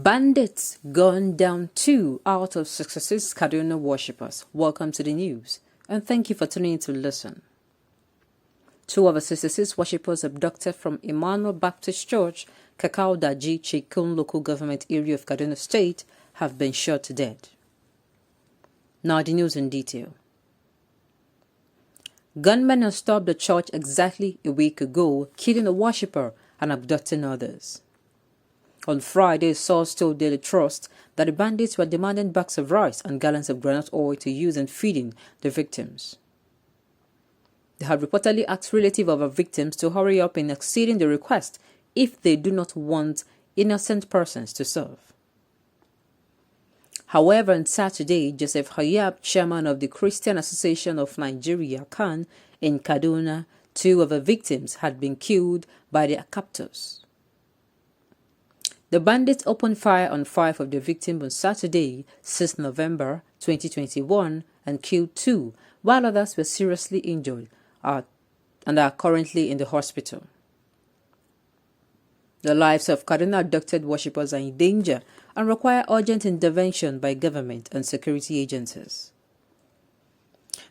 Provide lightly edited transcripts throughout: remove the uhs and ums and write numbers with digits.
Bandits gunned down 2 out of 66 Kaduna worshippers. Welcome to the news, and thank you for tuning in to listen. 2 of the 66 worshippers abducted from Emmanuel Baptist Church, KADUDA Chikun local government area of Kaduna State have been shot dead. Now the news in detail. Gunmen have stopped the church exactly a week ago, killing a worshipper and abducting others. On Friday, sources told Daily Trust that the bandits were demanding bags of rice and gallons of groundnut oil to use in feeding the victims. They had reportedly asked relatives of the victims to hurry up in acceding the request if they do not want innocent persons to serve. However, on Saturday, Joseph Hayab, chairman of the Christian Association of Nigeria, CAN, in Kaduna, 2 of the victims had been killed by their captors. The bandits opened fire on 5 of the victims on Saturday, 6 November 2021, and killed 2, while others were seriously injured and are currently in the hospital. The lives of Kaduna abducted worshippers are in danger and require urgent intervention by government and security agencies.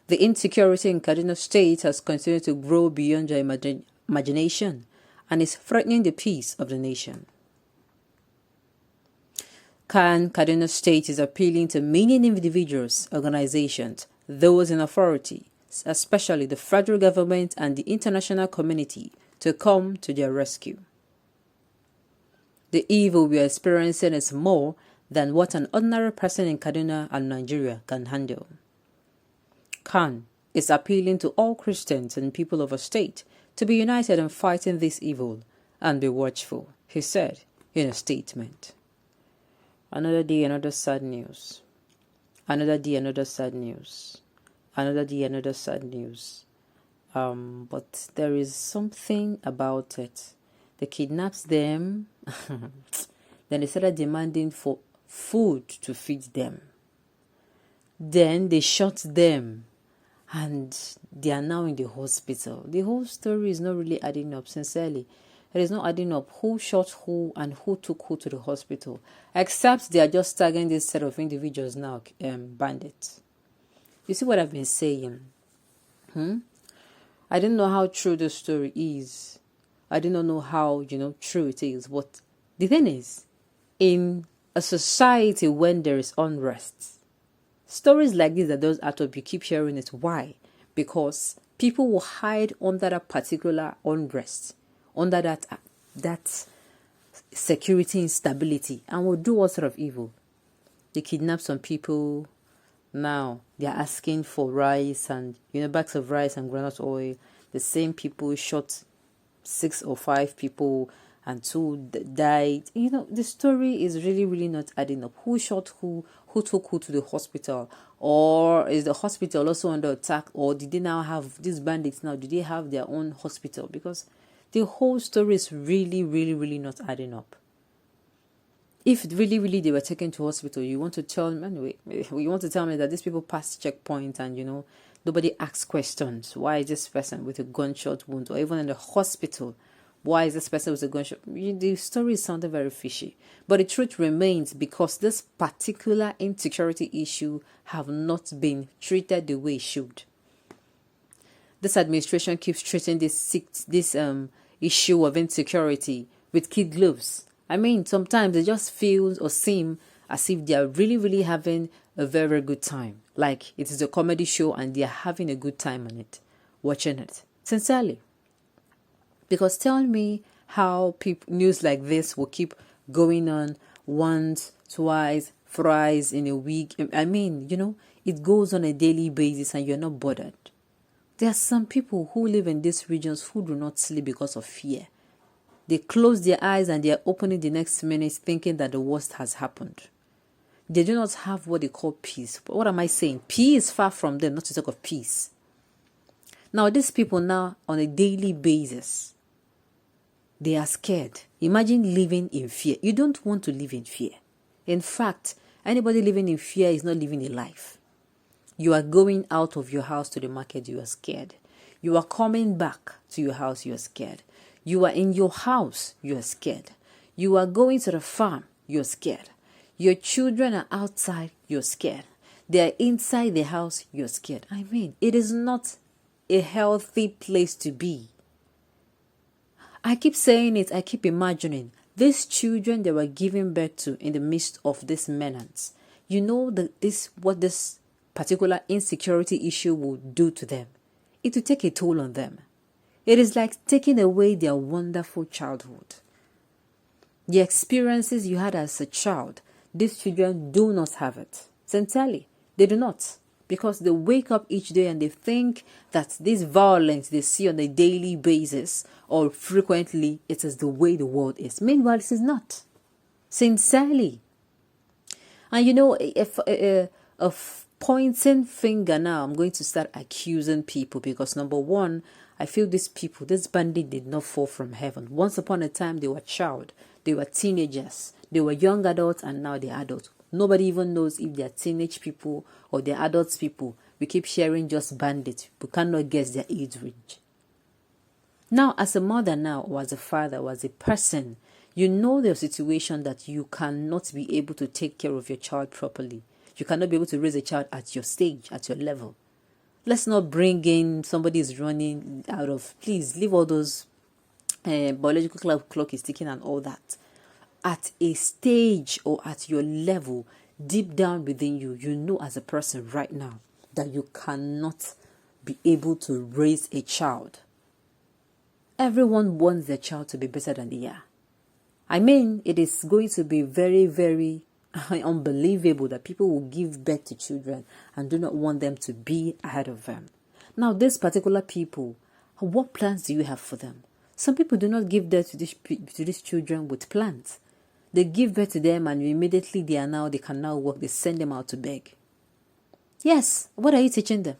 The insecurity in Kaduna State has continued to grow beyond your imagination and is threatening the peace of the nation. Kaduna State is appealing to many individuals, organizations, those in authority, especially the federal government and the international community, to come to their rescue. The evil we are experiencing is more than what an ordinary person in Kaduna and Nigeria can handle. CAN is appealing to all Christians and people of a state to be united in fighting this evil and be watchful, he said in a statement. Another day, another sad news. Another day, another sad news. Another day, another sad news. But there is something about it. They kidnapped them. Then they started demanding for food to feed them. Then they shot them. And they are now in the hospital. The whole story is not really adding up, sincerely. It is not adding up who shot who and who took who to the hospital. Except they are just tagging this set of individuals now, bandits. You see what I've been saying? I don't know how true the story is. I do not know how, true it is. But the thing is, in a society when there is unrest, stories like this that does add up, you keep hearing it. Why? Because people will hide under that particular unrest, under that security instability, and will do all sort of evil. They kidnap some people. Now they are asking for rice and bags of rice and groundnut oil. The same people shot 6 or 5 people and 2 died. The story is really, really not adding up. Who shot who took who to the hospital? Or is the hospital also under attack? Or did they now have, these bandits now, do they have their own hospital? Because the whole story is really, really, really not adding up. If really, really they were taken to hospital, you want to tell me, anyway, you want to tell me that these people passed checkpoint and, nobody asks questions. Why is this person with a gunshot wound? Or even in the hospital, why is this person with a gunshot? The story is sounding very fishy. But the truth remains, because this particular insecurity issue have not been treated the way it should. This administration keeps treating this issue of insecurity with kid gloves. I mean, sometimes it just feels or seem as if they are really, really having a very, very good time. Like it is a comedy show and they are having a good time on it, watching it. Sincerely. Because tell me how news like this will keep going on once, twice, thrice in a week. I mean, it goes on a daily basis and you're not bothered. There are some people who live in these regions who do not sleep because of fear. They close their eyes and they are opening the next minute thinking that the worst has happened. They do not have what they call peace. But what am I saying? Peace is far from them, not to talk of peace. Now, these people now, on a daily basis, they are scared. Imagine living in fear. You don't want to live in fear. In fact, anybody living in fear is not living a life. You are going out of your house to the market, you are scared. You are coming back to your house, you are scared. You are in your house, you are scared. You are going to the farm, you're scared. Your children are outside, you're scared. They are inside the house, you're scared. I mean, it is not a healthy place to be. I keep saying it, I keep imagining these children they were giving birth to in the midst of this menace. You know what this particular insecurity issue will do to them. It will take a toll on them. It is like taking away their wonderful childhood. The experiences you had as a child, these children do not have it. Sincerely, they do not. Because they wake up each day and they think that this violence they see on a daily basis or frequently, it is the way the world is. Meanwhile, it is not. Sincerely. And you know, if pointing finger now, I'm going to start accusing people because number one, I feel these people, this bandit did not fall from heaven. Once upon a time, they were child, they were teenagers, they were young adults, and now they're adults. Nobody even knows if they're teenage people or they're adults people. We keep sharing just bandits. We cannot guess their age range. Now, as a mother now, or as a father, or as a person, you know the situation that you cannot be able to take care of your child properly. You cannot be able to raise a child at your stage, at your level. Let's not bring in somebody is running out of, please leave all those biological clock is ticking and all that. At a stage or at your level, deep down within you, you know as a person right now that you cannot be able to raise a child. Everyone wants their child to be better than they are. I mean, it is going to be very, very unbelievable that people will give birth to children and do not want them to be ahead of them. Now, these particular people, what plans do you have for them? Some people do not give birth to these children with plans. They give birth to them and immediately they can now work. They send them out to beg. Yes, what are you teaching them?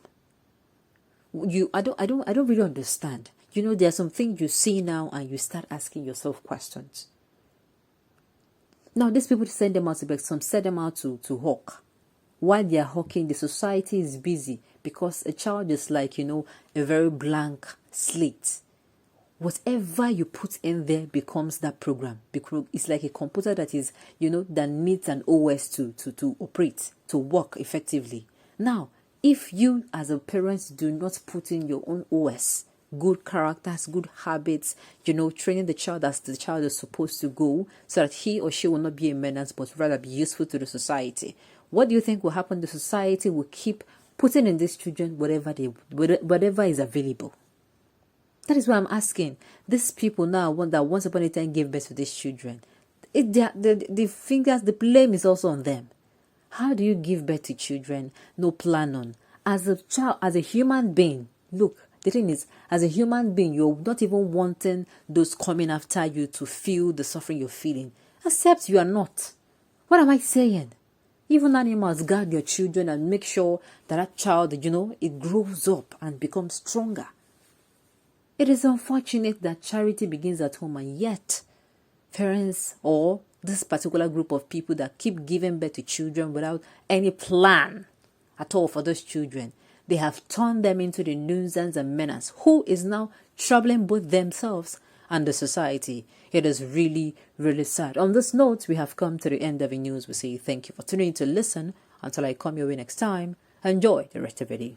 I don't really understand. You know, there are some things you see now and you start asking yourself questions. Now, these people send them out to beg. Some send them out to hawk. While they are hawking, the society is busy because a child is like, you know, a very blank slate. Whatever you put in there becomes that program. Because it's like a computer that is, you know, that needs an OS to operate, to work effectively. Now, if you as a parent do not put in your own OS, good characters, good habits, you know, training the child as the child is supposed to go so that he or she will not be a menace but rather be useful to the society, what do you think will happen? The society will keep putting in these children whatever is available. That is why I'm asking. These people now that once upon a time gave birth to these children, the blame is also on them. How do you give birth to children? No plan on. As a child, as a human being, look, the thing is, as a human being, you're not even wanting those coming after you to feel the suffering you're feeling. Except you are not. What am I saying? Even animals guard their children and make sure that child, you know, it grows up and becomes stronger. It is unfortunate that charity begins at home, and yet parents or this particular group of people that keep giving birth to children without any plan at all for those children, they have turned them into the nuisance and menace who is now troubling both themselves and the society. It is really, really sad. On this note, we have come to the end of the news. We say thank you for tuning in to listen. Until I come your way next time, enjoy the rest of the day.